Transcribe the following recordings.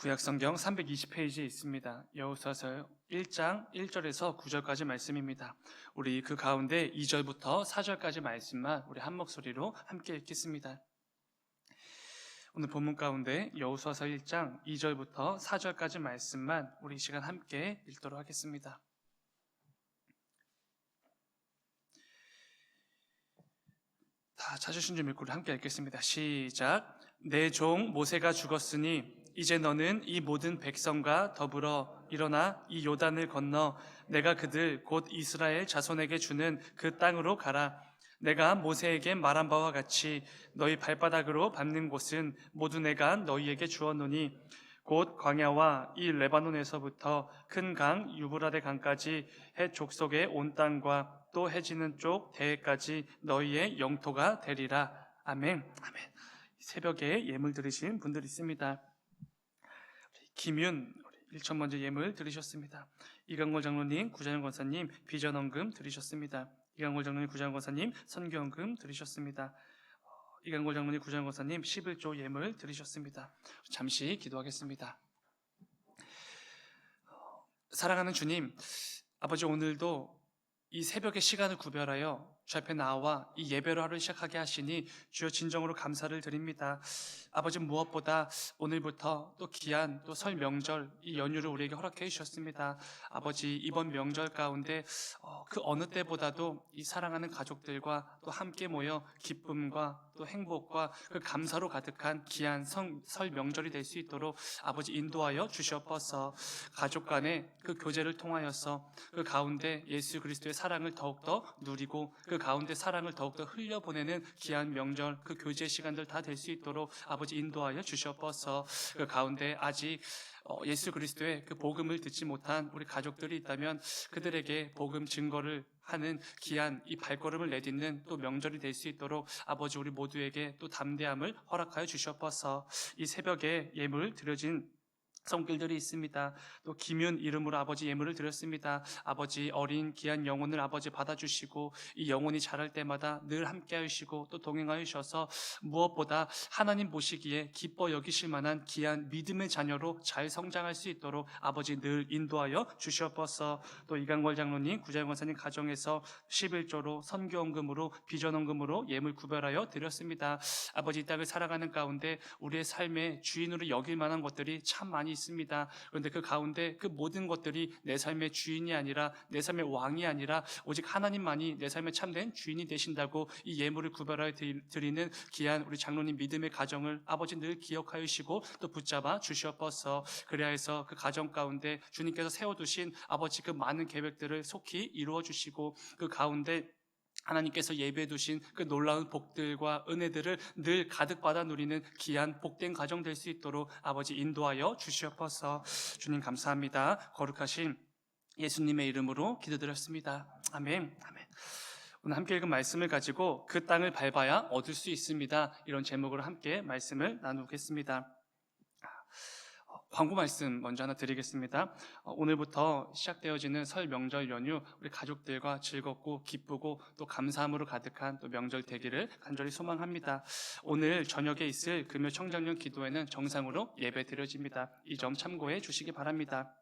구약성경 320페이지에 있습니다. 여호수아서 1장 1절에서 9절까지 말씀입니다. 우리 그 가운데 2절부터 4절까지 말씀만 우리 한 목소리로 함께 읽겠습니다. 오늘 본문 가운데 여호수아서 1장 2절부터 4절까지 말씀만 우리 이 시간 함께 읽도록 하겠습니다. 다 찾으신 줄 믿고 함께 읽겠습니다. 시작. 내 종 모세가 죽었으니 이제 너는 이 모든 백성과 더불어 일어나 이 요단을 건너 내가 그들 곧 이스라엘 자손에게 주는 그 땅으로 가라. 내가 모세에게 말한 바와 같이 너희 발바닥으로 밟는 곳은 모두 내가 너희에게 주었노니 곧 광야와 이 레바논에서부터 큰 강 유브라데 강까지 헷 족속의 온 땅과 또 해지는 쪽 대해까지 너희의 영토가 되리라. 아멘. 아멘. 새벽에 예물 드리신 분들 있습니다. 김윤 1천 먼저 예물 드리셨습니다. 이강골 장로님, 구자영 권사님 비전헌금 드리셨습니다. 이강골 장로님, 구자영 권사님 선교헌금 드리셨습니다. 이강골 장로님, 구자영 권사님 11조 예물 드리셨습니다. 잠시 기도하겠습니다. 사랑하는 주님, 아버지 오늘도 이 새벽의 시간을 구별하여 주 앞에 나와 이 예배로 하루를 시작하게 하시니 주여 진정으로 감사를 드립니다. 아버지 무엇보다 오늘부터 또 귀한 또 설 명절 이 연휴를 우리에게 허락해 주셨습니다. 아버지 이번 명절 가운데 그 어느 때보다도 이 사랑하는 가족들과 또 함께 모여 기쁨과 또 행복과 그 감사로 가득한 귀한 설 명절이 될 수 있도록 아버지 인도하여 주시옵소서. 가족 간의 그 교제를 통하여서 그 가운데 예수 그리스도의 사랑을 더욱더 누리고 그 가운데 사랑을 더욱더 흘려보내는 귀한 명절 그 교제 시간들 다 될 수 있도록 아버지 인도하여 주시옵소서. 그 가운데 아직 예수 그리스도의 그 복음을 듣지 못한 우리 가족들이 있다면 그들에게 복음 증거를 하는 귀한 이 발걸음을 내딛는 또 명절이 될 수 있도록 아버지 우리 모두에게 또 담대함을 허락하여 주시옵소서. 이 새벽에 예물 드려진 성길들이 있습니다. 또 김윤 이름으로 아버지 예물을 드렸습니다. 아버지 어린 귀한 영혼을 아버지 받아주시고 이 영혼이 자랄 때마다 늘 함께 하시고 또 동행하여 주셔서 무엇보다 하나님 보시기에 기뻐 여기실 만한 귀한 믿음의 자녀로 잘 성장할 수 있도록 아버지 늘 인도하여 주시옵소서. 또 이강걸 장로님, 구자영 권사님 가정에서 11조로 선교헌금으로 비전헌금으로 예물 구별하여 드렸습니다. 아버지 이 땅을 살아가는 가운데 우리의 삶의 주인으로 여길 만한 것들이 참 많이 있습니다. 그런데 그 가운데 그 모든 것들이 내 삶의 주인이 아니라 내 삶의 왕이 아니라 오직 하나님만이 내 삶의 참된 주인이 되신다고 이 예물을 구별하여 드리는 귀한 우리 장로님 믿음의 가정을 아버지 늘 기억하여 주시고 또 붙잡아 주시옵소서. 그래야 해서 그 가정 가운데 주님께서 세워두신 아버지 그 많은 계획들을 속히 이루어 주시고 그 가운데 하나님께서 예배해 두신 그 놀라운 복들과 은혜들을 늘 가득 받아 누리는 귀한 복된 가정 될 수 있도록 아버지 인도하여 주시옵소서. 주님 감사합니다. 거룩하신 예수님의 이름으로 기도드렸습니다. 아멘. 아멘. 오늘 함께 읽은 말씀을 가지고 그 땅을 밟아야 얻을 수 있습니다. 이런 제목으로 함께 말씀을 나누겠습니다. 광고 말씀 먼저 하나 드리겠습니다. 오늘부터 시작되어지는 설 명절 연휴 우리 가족들과 즐겁고 기쁘고 또 감사함으로 가득한 또 명절 되기를 간절히 소망합니다. 오늘 저녁에 있을 금요 청장년 기도회는 정상으로 예배 드려집니다. 이 점 참고해 주시기 바랍니다.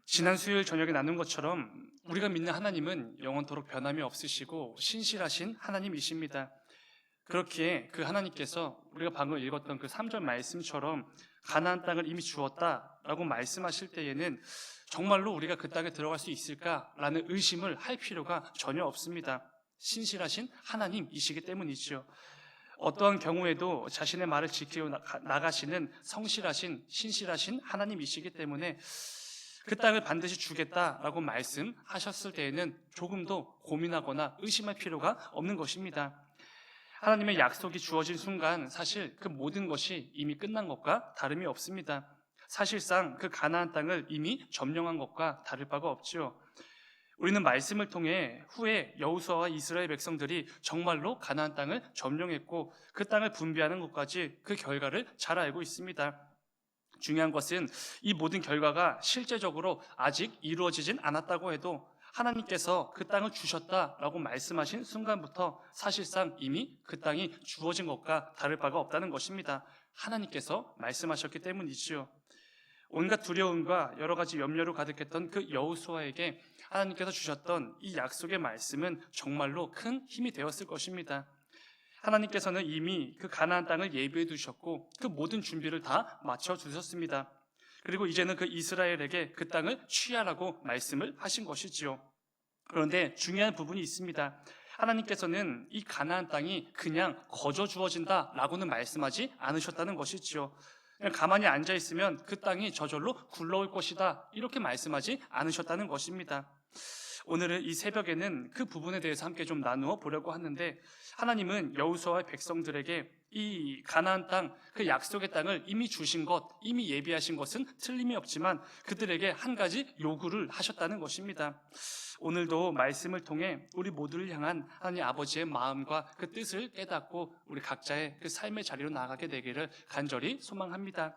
지난 수요일 저녁에 나눈 것처럼 우리가 믿는 하나님은 영원토록 변함이 없으시고 신실하신 하나님이십니다. 그렇기에 그 하나님께서 우리가 방금 읽었던 그 3절 말씀처럼 가나안 땅을 이미 주었다라고 말씀하실 때에는 정말로 우리가 그 땅에 들어갈 수 있을까라는 의심을 할 필요가 전혀 없습니다. 신실하신 하나님이시기 때문이죠. 어떠한 경우에도 자신의 말을 지키고 나가시는 성실하신 신실하신 하나님이시기 때문에 그 땅을 반드시 주겠다라고 말씀하셨을 때에는 조금도 고민하거나 의심할 필요가 없는 것입니다. 하나님의 약속이 주어진 순간 사실 그 모든 것이 이미 끝난 것과 다름이 없습니다. 사실상 그 가나안 땅을 이미 점령한 것과 다를 바가 없죠. 우리는 말씀을 통해 후에 여호수아와 이스라엘 백성들이 정말로 가나안 땅을 점령했고 그 땅을 분배하는 것까지 그 결과를 잘 알고 있습니다. 중요한 것은 이 모든 결과가 실제적으로 아직 이루어지진 않았다고 해도 하나님께서 그 땅을 주셨다라고 말씀하신 순간부터 사실상 이미 그 땅이 주어진 것과 다를 바가 없다는 것입니다. 하나님께서 말씀하셨기 때문이지요. 온갖 두려움과 여러 가지 염려로 가득했던 그 여호수아에게 하나님께서 주셨던 이 약속의 말씀은 정말로 큰 힘이 되었을 것입니다. 하나님께서는 이미 그 가나안 땅을 예비해 두셨고 그 모든 준비를 다 마쳐 두셨습니다. 그리고 이제는 그 이스라엘에게 그 땅을 취하라고 말씀을 하신 것이지요. 그런데 중요한 부분이 있습니다. 하나님께서는 이 가나안 땅이 그냥 거저 주어진다라고는 말씀하지 않으셨다는 것이지요. 그냥 가만히 앉아 있으면 그 땅이 저절로 굴러올 것이다 이렇게 말씀하지 않으셨다는 것입니다. 오늘은 이 새벽에는 그 부분에 대해서 함께 좀 나누어 보려고 하는데, 하나님은 여호수아의 백성들에게 이 가나안 땅, 그 약속의 땅을 이미 주신 것, 이미 예비하신 것은 틀림이 없지만 그들에게 한 가지 요구를 하셨다는 것입니다. 오늘도 말씀을 통해 우리 모두를 향한 하나님 아버지의 마음과 그 뜻을 깨닫고 우리 각자의 그 삶의 자리로 나아가게 되기를 간절히 소망합니다.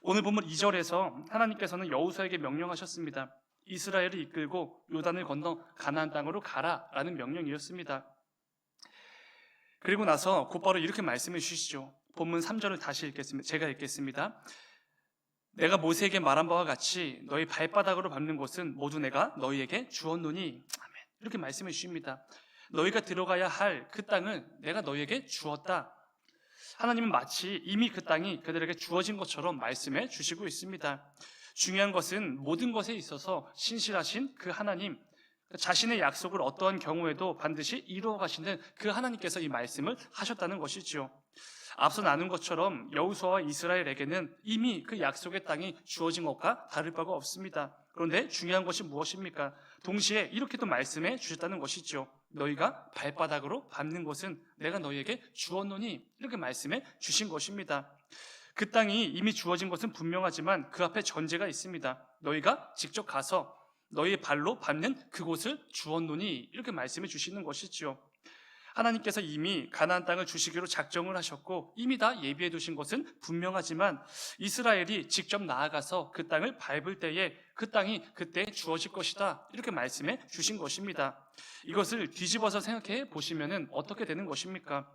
오늘 본문 2절에서 하나님께서는 여호수아에게 명령하셨습니다. 이스라엘을 이끌고 요단을 건너 가나안 땅으로 가라라는 명령이었습니다. 그리고 나서 곧바로 이렇게 말씀해 주시죠. 본문 3절을 다시 읽겠습니다. 제가 읽겠습니다. 내가 모세에게 말한 바와 같이 너희 발바닥으로 밟는 곳은 모두 내가 너희에게 주었노니. 아멘. 이렇게 말씀해 주십니다. 너희가 들어가야 할 그 땅을 내가 너희에게 주었다. 하나님은 마치 이미 그 땅이 그들에게 주어진 것처럼 말씀해 주시고 있습니다. 중요한 것은 모든 것에 있어서 신실하신 그 하나님, 자신의 약속을 어떠한 경우에도 반드시 이루어 가시는 그 하나님께서 이 말씀을 하셨다는 것이지요. 앞서 나눈 것처럼 여호수아와 이스라엘에게는 이미 그 약속의 땅이 주어진 것과 다를 바가 없습니다. 그런데 중요한 것이 무엇입니까? 동시에 이렇게도 말씀해 주셨다는 것이죠. 너희가 발바닥으로 밟는 곳은 내가 너희에게 주었노니, 이렇게 말씀해 주신 것입니다. 그 땅이 이미 주어진 것은 분명하지만 그 앞에 전제가 있습니다. 너희가 직접 가서 너희의 발로 밟는 그곳을 주었노니, 이렇게 말씀해 주시는 것이지요. 하나님께서 이미 가나안 땅을 주시기로 작정을 하셨고 이미 다 예비해 두신 것은 분명하지만 이스라엘이 직접 나아가서 그 땅을 밟을 때에 그 땅이 그때 주어질 것이다, 이렇게 말씀해 주신 것입니다. 이것을 뒤집어서 생각해 보시면 어떻게 되는 것입니까?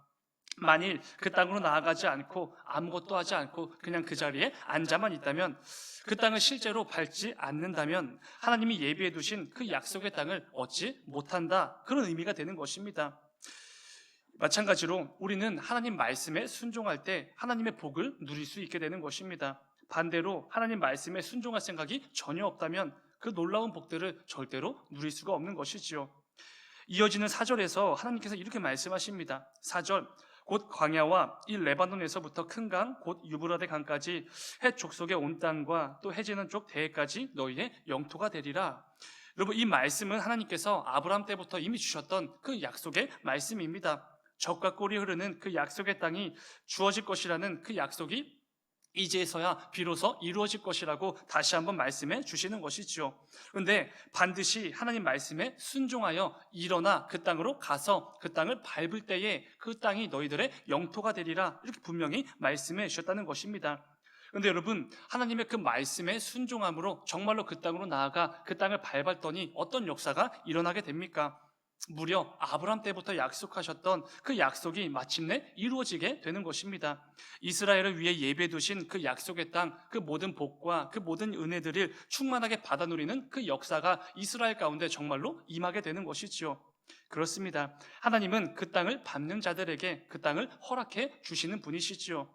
만일 그 땅으로 나아가지 않고 아무것도 하지 않고 그냥 그 자리에 앉아만 있다면, 그 땅을 실제로 밟지 않는다면 하나님이 예비해 두신 그 약속의 땅을 얻지 못한다, 그런 의미가 되는 것입니다. 마찬가지로 우리는 하나님 말씀에 순종할 때 하나님의 복을 누릴 수 있게 되는 것입니다. 반대로 하나님 말씀에 순종할 생각이 전혀 없다면 그 놀라운 복들을 절대로 누릴 수가 없는 것이지요. 이어지는 4절에서 하나님께서 이렇게 말씀하십니다. 4절, 곧 광야와 이 레바논에서부터 큰 강, 곧 유브라데 강까지 해 족속의 온 땅과 또 해지는 쪽 대해까지 너희의 영토가 되리라. 여러분, 이 말씀은 하나님께서 아브라함 때부터 이미 주셨던 그 약속의 말씀입니다. 젖과 꿀이 흐르는 그 약속의 땅이 주어질 것이라는 그 약속이 이제서야 비로소 이루어질 것이라고 다시 한번 말씀해 주시는 것이지요. 그런데 반드시 하나님 말씀에 순종하여 일어나 그 땅으로 가서 그 땅을 밟을 때에 그 땅이 너희들의 영토가 되리라, 이렇게 분명히 말씀해 주셨다는 것입니다. 그런데 여러분, 하나님의 그 말씀에 순종함으로 정말로 그 땅으로 나아가 그 땅을 밟았더니 어떤 역사가 일어나게 됩니까? 무려 아브라함 때부터 약속하셨던 그 약속이 마침내 이루어지게 되는 것입니다. 이스라엘을 위해 예배해 두신 그 약속의 땅, 그 모든 복과 그 모든 은혜들을 충만하게 받아 누리는 그 역사가 이스라엘 가운데 정말로 임하게 되는 것이지요. 그렇습니다. 하나님은 그 땅을 밟는 자들에게 그 땅을 허락해 주시는 분이시지요.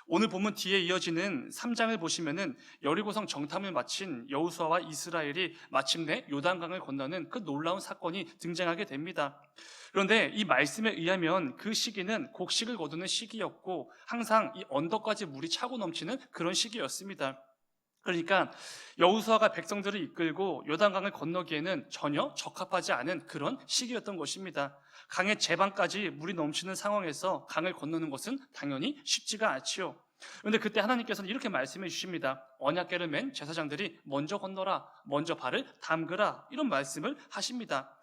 오늘 본문 뒤에 이어지는 3장을 보시면은 여리고성 정탐을 마친 여호수아와 이스라엘이 마침내 요단강을 건너는 그 놀라운 사건이 등장하게 됩니다. 그런데 이 말씀에 의하면 그 시기는 곡식을 거두는 시기였고 항상 이 언덕까지 물이 차고 넘치는 그런 시기였습니다. 그러니까 여호수아가 백성들을 이끌고 요단강을 건너기에는 전혀 적합하지 않은 그런 시기였던 것입니다. 강의 제방까지 물이 넘치는 상황에서 강을 건너는 것은 당연히 쉽지가 않지요. 그런데 그때 하나님께서는 이렇게 말씀해 주십니다. 언약궤를 맨 제사장들이 먼저 건너라, 먼저 발을 담그라, 이런 말씀을 하십니다.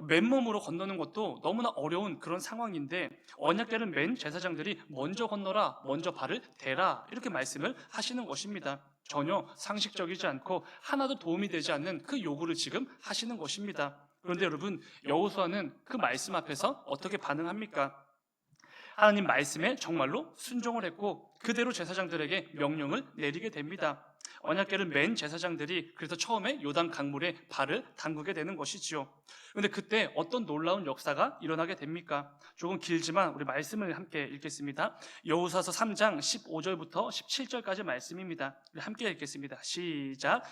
맨몸으로 건너는 것도 너무나 어려운 그런 상황인데 언약궤를 맨 제사장들이 먼저 건너라, 먼저 발을 대라 이렇게 말씀을 하시는 것입니다. 전혀 상식적이지 않고 하나도 도움이 되지 않는 그 요구를 지금 하시는 것입니다. 그런데 여러분, 여호수아는 그 말씀 앞에서 어떻게 반응합니까? 하나님 말씀에 정말로 순종을 했고 그대로 제사장들에게 명령을 내리게 됩니다. 언약궤를 맨 제사장들이 그래서 처음에 요단 강물에 발을 담그게 되는 것이지요. 그런데 그때 어떤 놀라운 역사가 일어나게 됩니까? 조금 길지만 우리 말씀을 함께 읽겠습니다. 여호수아서 3장 15절부터 17절까지 말씀입니다. 우리 함께 읽겠습니다. 시작.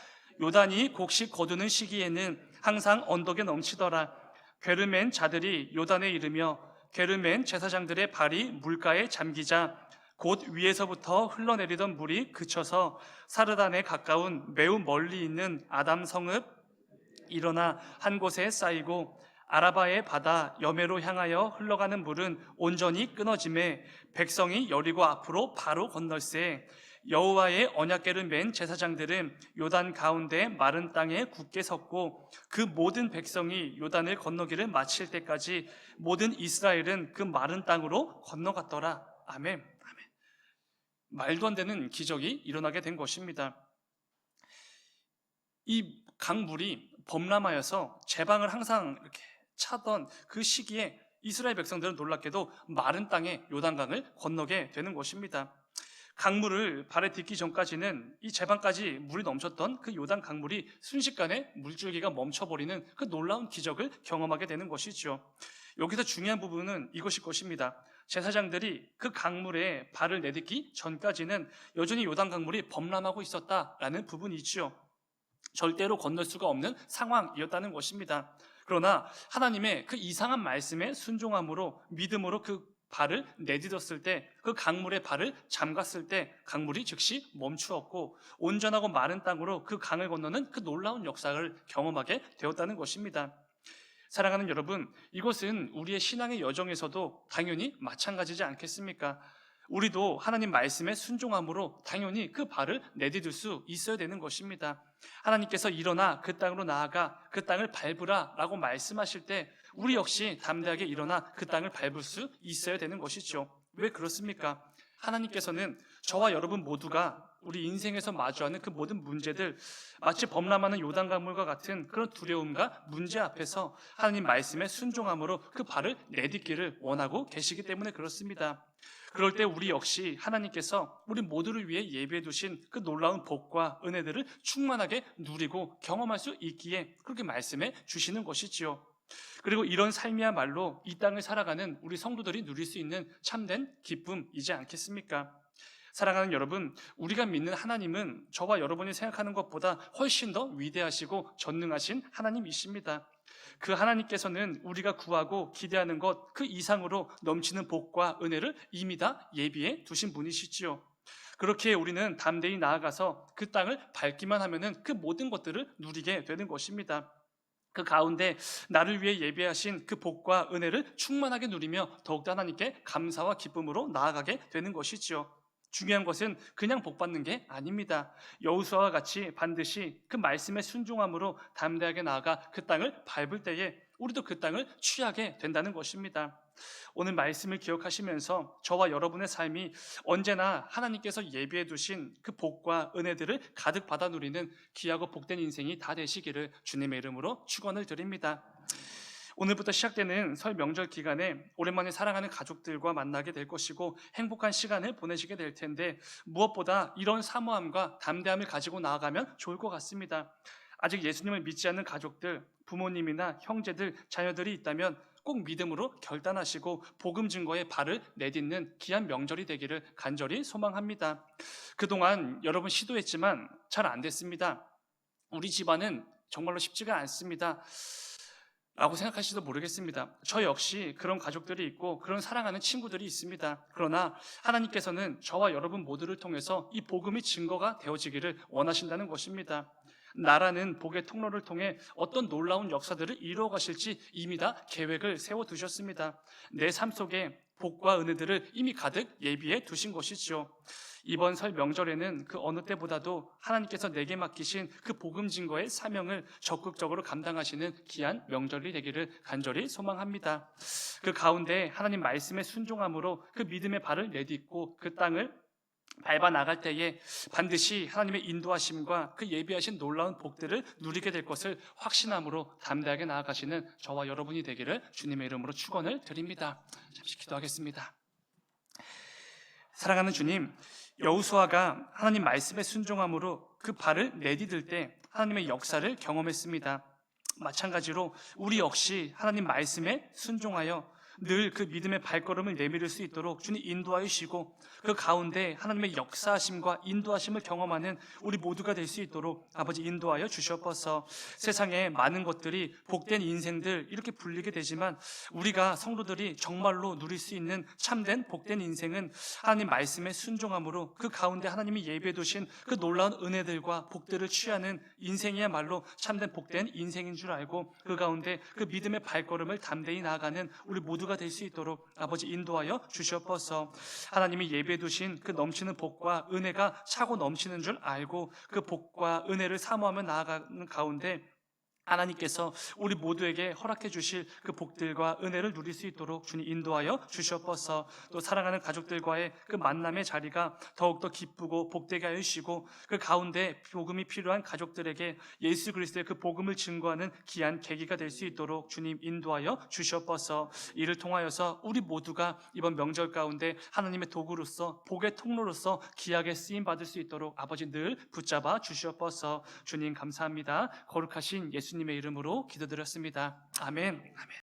요단이 곡식 거두는 시기에는 항상 언덕에 넘치더라. 궤를 맨 자들이 요단에 이르며 궤를 맨 제사장들의 발이 물가에 잠기자 곧 위에서부터 흘러내리던 물이 그쳐서 사르단에 가까운 매우 멀리 있는 아담 성읍 일어나 한 곳에 쌓이고 아라바의 바다 여메로 향하여 흘러가는 물은 온전히 끊어짐에 백성이 여리고 앞으로 바로 건널세. 여호와의 언약궤를 맨 제사장들은 요단 가운데 마른 땅에 굳게 섰고 그 모든 백성이 요단을 건너기를 마칠 때까지 모든 이스라엘은 그 마른 땅으로 건너갔더라. 아멘. 말도 안 되는 기적이 일어나게 된 것입니다. 이 강물이 범람하여서 제방을 항상 이렇게 차던 그 시기에 이스라엘 백성들은 놀랍게도 마른 땅에 요단강을 건너게 되는 것입니다. 강물을 발에 딛기 전까지는 이 제방까지 물이 넘쳤던 그 요단 강물이 순식간에 물줄기가 멈춰버리는 그 놀라운 기적을 경험하게 되는 것이죠. 여기서 중요한 부분은 이것일 것입니다. 제사장들이 그 강물에 발을 내딛기 전까지는 여전히 요단 강물이 범람하고 있었다라는 부분이지요. 절대로 건널 수가 없는 상황이었다는 것입니다. 그러나 하나님의 그 이상한 말씀에 순종함으로 믿음으로 그 발을 내딛었을 때, 그 강물에 발을 잠갔을 때 강물이 즉시 멈추었고 온전하고 마른 땅으로 그 강을 건너는 그 놀라운 역사를 경험하게 되었다는 것입니다. 사랑하는 여러분, 이것은 우리의 신앙의 여정에서도 당연히 마찬가지지 않겠습니까? 우리도 하나님 말씀에 순종함으로 당연히 그 발을 내디딜 수 있어야 되는 것입니다. 하나님께서 일어나 그 땅으로 나아가 그 땅을 밟으라 라고 말씀하실 때 우리 역시 담대하게 일어나 그 땅을 밟을 수 있어야 되는 것이죠. 왜 그렇습니까? 하나님께서는 저와 여러분 모두가 우리 인생에서 마주하는 그 모든 문제들, 마치 범람하는 요단강물과 같은 그런 두려움과 문제 앞에서 하나님 말씀에 순종함으로 그 발을 내딛기를 원하고 계시기 때문에 그렇습니다. 그럴 때 우리 역시 하나님께서 우리 모두를 위해 예비해 두신 그 놀라운 복과 은혜들을 충만하게 누리고 경험할 수 있기에 그렇게 말씀해 주시는 것이지요. 그리고 이런 삶이야말로 이 땅을 살아가는 우리 성도들이 누릴 수 있는 참된 기쁨이지 않겠습니까? 사랑하는 여러분, 우리가 믿는 하나님은 저와 여러분이 생각하는 것보다 훨씬 더 위대하시고 전능하신 하나님이십니다. 그 하나님께서는 우리가 구하고 기대하는 것 그 이상으로 넘치는 복과 은혜를 이미 다 예비해 두신 분이시지요. 그렇게 우리는 담대히 나아가서 그 땅을 밟기만 하면은 그 모든 것들을 누리게 되는 것입니다. 그 가운데 나를 위해 예비하신 그 복과 은혜를 충만하게 누리며 더욱더 하나님께 감사와 기쁨으로 나아가게 되는 것이지요. 중요한 것은 그냥 복 받는 게 아닙니다. 여호수아와 같이 반드시 그 말씀에 순종함으로 담대하게 나아가 그 땅을 밟을 때에 우리도 그 땅을 취하게 된다는 것입니다. 오늘 말씀을 기억하시면서 저와 여러분의 삶이 언제나 하나님께서 예비해 두신 그 복과 은혜들을 가득 받아 누리는 귀하고 복된 인생이 다 되시기를 주님의 이름으로 축원을 드립니다. 오늘부터 시작되는 설 명절 기간에 오랜만에 사랑하는 가족들과 만나게 될 것이고 행복한 시간을 보내시게 될 텐데 무엇보다 이런 사모함과 담대함을 가지고 나아가면 좋을 것 같습니다. 아직 예수님을 믿지 않는 가족들, 부모님이나 형제들, 자녀들이 있다면 꼭 믿음으로 결단하시고 복음 증거에 발을 내딛는 귀한 명절이 되기를 간절히 소망합니다. 그동안 여러분 시도했지만 잘 안 됐습니다. 우리 집안은 정말로 쉽지가 않습니다 라고 생각하실지도 모르겠습니다. 저 역시 그런 가족들이 있고 그런 사랑하는 친구들이 있습니다. 그러나 하나님께서는 저와 여러분 모두를 통해서 이 복음의 증거가 되어지기를 원하신다는 것입니다. 나라는 복의 통로를 통해 어떤 놀라운 역사들을 이루어 가실지 이미 다 계획을 세워두셨습니다. 내 삶 속에 복과 은혜들을 이미 가득 예비해 두신 것이지요. 이번 설 명절에는 그 어느 때보다도 하나님께서 내게 맡기신 그 복음 증거의 사명을 적극적으로 감당하시는 귀한 명절이 되기를 간절히 소망합니다. 그 가운데 하나님 말씀에 순종함으로 그 믿음의 발을 내딛고 그 땅을 밟아 나갈 때에 반드시 하나님의 인도하심과 그 예비하신 놀라운 복들을 누리게 될 것을 확신함으로 담대하게 나아가시는 저와 여러분이 되기를 주님의 이름으로 축원을 드립니다. 잠시 기도하겠습니다. 사랑하는 주님, 여호수아가 하나님 말씀에 순종함으로 그 발을 내디딜 때 하나님의 역사를 경험했습니다. 마찬가지로 우리 역시 하나님 말씀에 순종하여 늘 그 믿음의 발걸음을 내밀을 수 있도록 주님 인도하여 주시고 그 가운데 하나님의 역사하심과 인도하심을 경험하는 우리 모두가 될 수 있도록 아버지 인도하여 주시옵소서. 세상에 많은 것들이 복된 인생들 이렇게 불리게 되지만 우리가 성도들이 정말로 누릴 수 있는 참된 복된 인생은 하나님 말씀에 순종함으로 그 가운데 하나님이 예비해 두신 그 놀라운 은혜들과 복들을 취하는 인생이야말로 참된 복된 인생인 줄 알고 그 가운데 그 믿음의 발걸음을 담대히 나아가는 우리 모두가 될 수 있도록 아버지 인도하여 주시옵소서. 하나님이 예비해 두신 그 넘치는 복과 은혜가 차고 넘치는 줄 알고 그 복과 은혜를 사모하며 나아가는 가운데 하나님께서 우리 모두에게 허락해 주실 그 복들과 은혜를 누릴 수 있도록 주님 인도하여 주시옵소서. 또 사랑하는 가족들과의 그 만남의 자리가 더욱더 기쁘고 복되게 하여 주시고 그 가운데 복음이 필요한 가족들에게 예수 그리스도의 그 복음을 증거하는 귀한 계기가 될 수 있도록 주님 인도하여 주시옵소서. 이를 통하여서 우리 모두가 이번 명절 가운데 하나님의 도구로서 복의 통로로서 귀하게 쓰임 받을 수 있도록 아버지 늘 붙잡아 주시옵소서. 주님 감사합니다. 거룩하신 예수님의 이름으로 기도드렸습니다. 아멘.